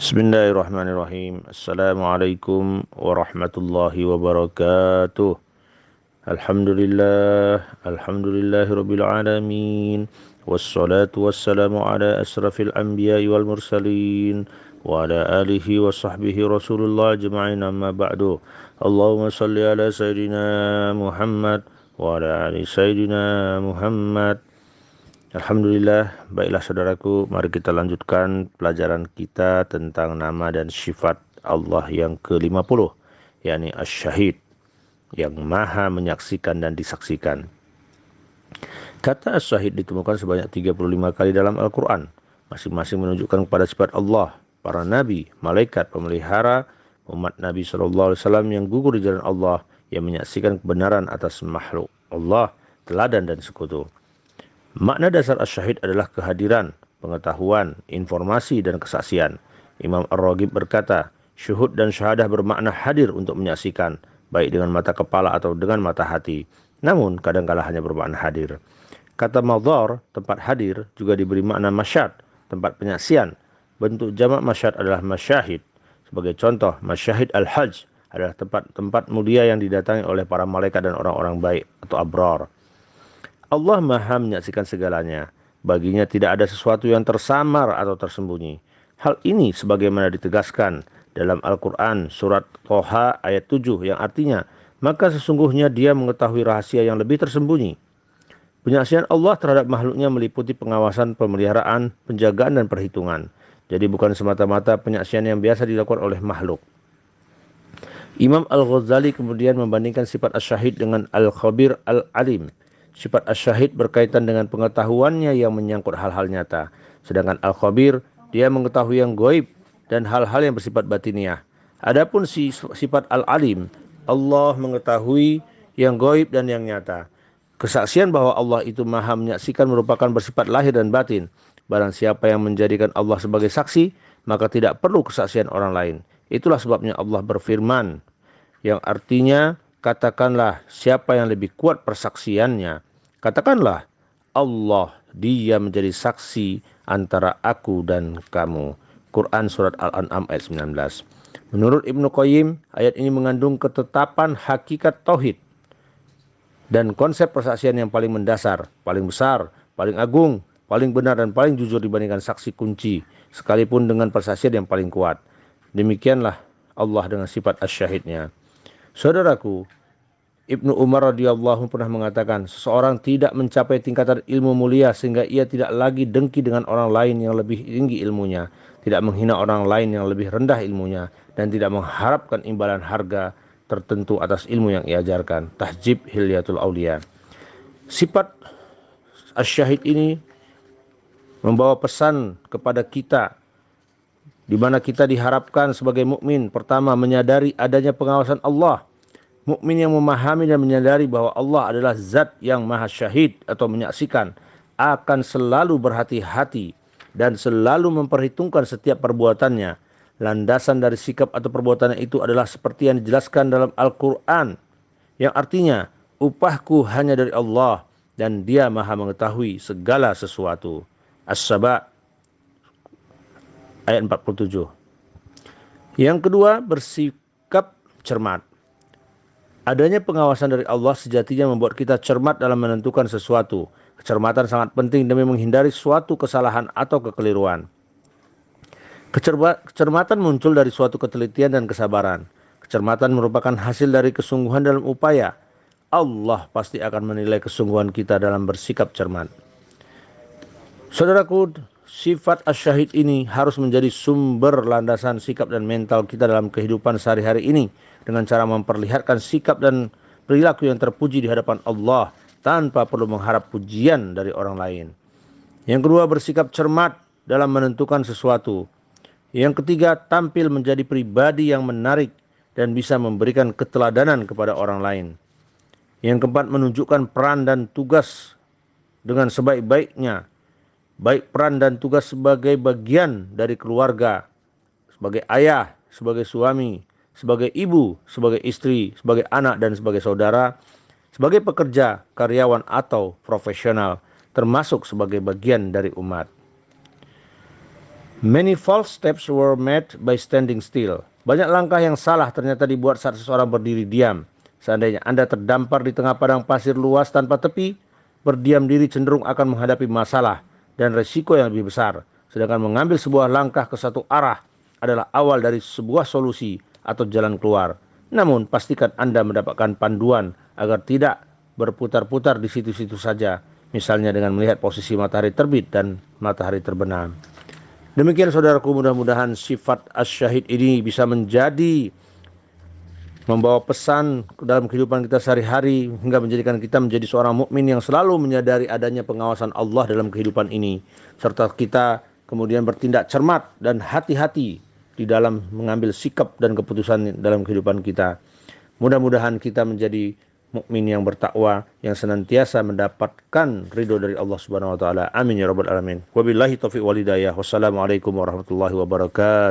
Bismillahirrahmanirrahim. Assalamualaikum warahmatullahi wabarakatuh. Alhamdulillahirabbil alamin. Wassalatu wassalamu ala asrafil anbiya'i wal mursalin wa ala alihi wa sahbihi Rasulullah ajma'in, amma ba'du. Allahumma salli ala sayyidina Muhammad wa ala ali sayyidina Muhammad. Alhamdulillah, baiklah saudaraku, mari kita lanjutkan pelajaran kita tentang nama dan sifat Allah yang ke-50, yakni Asy-Syahid, yang maha menyaksikan dan disaksikan. Kata Asy-Syahid ditemukan sebanyak 35 kali dalam Al-Quran, masing-masing menunjukkan kepada sifat Allah, para nabi, malaikat, pemelihara, umat Nabi SAW yang gugur di jalan Allah, yang menyaksikan kebenaran atas makhluk Allah, teladan dan sekutu. Makna dasar Asy-Syahid adalah kehadiran, pengetahuan, informasi, dan kesaksian. Imam Ar-Raghib berkata, syuhud dan syahadah bermakna hadir untuk menyaksikan, baik dengan mata kepala atau dengan mata hati. Namun, kadangkala hanya bermakna hadir. Kata madhar, tempat hadir, juga diberi makna masyad, tempat penyaksian. Bentuk jamak masyad adalah masyahid. Sebagai contoh, masyahid al-hajj adalah tempat-tempat mulia yang didatangi oleh para malaikat dan orang-orang baik atau abrar. Allah maha menyaksikan segalanya. Baginya tidak ada sesuatu yang tersamar atau tersembunyi. Hal ini sebagaimana ditegaskan dalam Al-Quran surat Toha ayat 7 yang artinya, maka sesungguhnya dia mengetahui rahasia yang lebih tersembunyi. Penyaksian Allah terhadap makhluknya meliputi pengawasan, pemeliharaan, penjagaan, dan perhitungan. Jadi bukan semata-mata penyaksian yang biasa dilakukan oleh makhluk. Imam Al-Ghazali kemudian membandingkan sifat Asy-Syahid dengan Al-Khabir Al-Alim. Sifat Asy-Syahid berkaitan dengan pengetahuannya yang menyangkut hal-hal nyata. Sedangkan Al-Khabir, dia mengetahui yang gaib dan hal-hal yang bersifat batiniah. Adapun sifat Al-Alim, Allah mengetahui yang gaib dan yang nyata. Kesaksian bahwa Allah itu maha menyaksikan merupakan bersifat lahir dan batin. Barang siapa yang menjadikan Allah sebagai saksi, maka tidak perlu kesaksian orang lain. Itulah sebabnya Allah berfirman, yang artinya, katakanlah siapa yang lebih kuat persaksiannya. Katakanlah Allah, dia menjadi saksi antara aku dan kamu. Quran surat Al-An'am ayat 19. Menurut Ibnu Qayyim, ayat ini mengandung ketetapan hakikat tauhid dan konsep persaksian yang paling mendasar, paling besar, paling agung, paling benar dan paling jujur dibandingkan saksi kunci, sekalipun dengan persaksian yang paling kuat. Demikianlah Allah dengan sifat Asy-Syahidnya. Saudaraku, Ibnu Umar radhiyallahu pernah mengatakan, seseorang tidak mencapai tingkatan ilmu mulia sehingga ia tidak lagi dengki dengan orang lain yang lebih tinggi ilmunya, tidak menghina orang lain yang lebih rendah ilmunya, dan tidak mengharapkan imbalan harga tertentu atas ilmu yang ia ajarkan. Tahdzib Hilyatul Auliya. Sifat Asy-Syahid ini membawa pesan kepada kita, di mana kita diharapkan sebagai mukmin pertama menyadari adanya pengawasan Allah. Mukmin yang memahami dan menyadari bahwa Allah adalah zat yang maha syahid atau menyaksikan akan selalu berhati-hati dan selalu memperhitungkan setiap perbuatannya. Landasan dari sikap atau perbuatannya itu adalah seperti yang dijelaskan dalam Al-Quran, yang artinya, upahku hanya dari Allah dan dia maha mengetahui segala sesuatu. As-Saba ayat 47. Yang kedua, bersikap cermat. Adanya pengawasan dari Allah sejatinya membuat kita cermat dalam menentukan sesuatu. Kecermatan sangat penting demi menghindari suatu kesalahan atau kekeliruan. Kecermatan muncul dari suatu ketelitian dan kesabaran. Kecermatan merupakan hasil dari kesungguhan dalam upaya. Allah pasti akan menilai kesungguhan kita dalam bersikap cermat. Saudaraku, sifat Asy-Syahid ini harus menjadi sumber landasan sikap dan mental kita dalam kehidupan sehari-hari ini, dengan cara memperlihatkan sikap dan perilaku yang terpuji di hadapan Allah tanpa perlu mengharap pujian dari orang lain. Yang kedua, bersikap cermat dalam menentukan sesuatu. Yang ketiga, tampil menjadi pribadi yang menarik dan bisa memberikan keteladanan kepada orang lain. Yang keempat, menunjukkan peran dan tugas dengan sebaik-baiknya, baik peran dan tugas sebagai bagian dari keluarga, sebagai ayah, sebagai suami, sebagai ibu, sebagai istri, sebagai anak dan sebagai saudara, sebagai pekerja, karyawan atau profesional, termasuk sebagai bagian dari umat. Many false steps were made by standing still. Banyak langkah yang salah ternyata dibuat saat seseorang berdiri diam. Seandainya Anda terdampar di tengah padang pasir luas tanpa tepi, berdiam diri cenderung akan menghadapi masalah dan resiko yang lebih besar. Sedangkan mengambil sebuah langkah ke satu arah adalah awal dari sebuah solusi atau jalan keluar. Namun pastikan Anda mendapatkan panduan agar tidak berputar-putar di situ-situ saja. Misalnya dengan melihat posisi matahari terbit dan matahari terbenam. Demikian saudaraku, mudah-mudahan sifat asyahid ini bisa menjadi membawa pesan dalam kehidupan kita sehari-hari hingga menjadikan kita menjadi seorang mukmin yang selalu menyadari adanya pengawasan Allah dalam kehidupan ini, serta kita kemudian bertindak cermat dan hati-hati di dalam mengambil sikap dan keputusan dalam kehidupan kita. Mudah-mudahan kita menjadi mukmin yang bertakwa, yang senantiasa mendapatkan ridho dari Allah Subhanahu wa taala. Amin ya rabbal alamin. Wabillahi taufiq wal hidayah. Wassalamualaikum warahmatullahi wabarakatuh.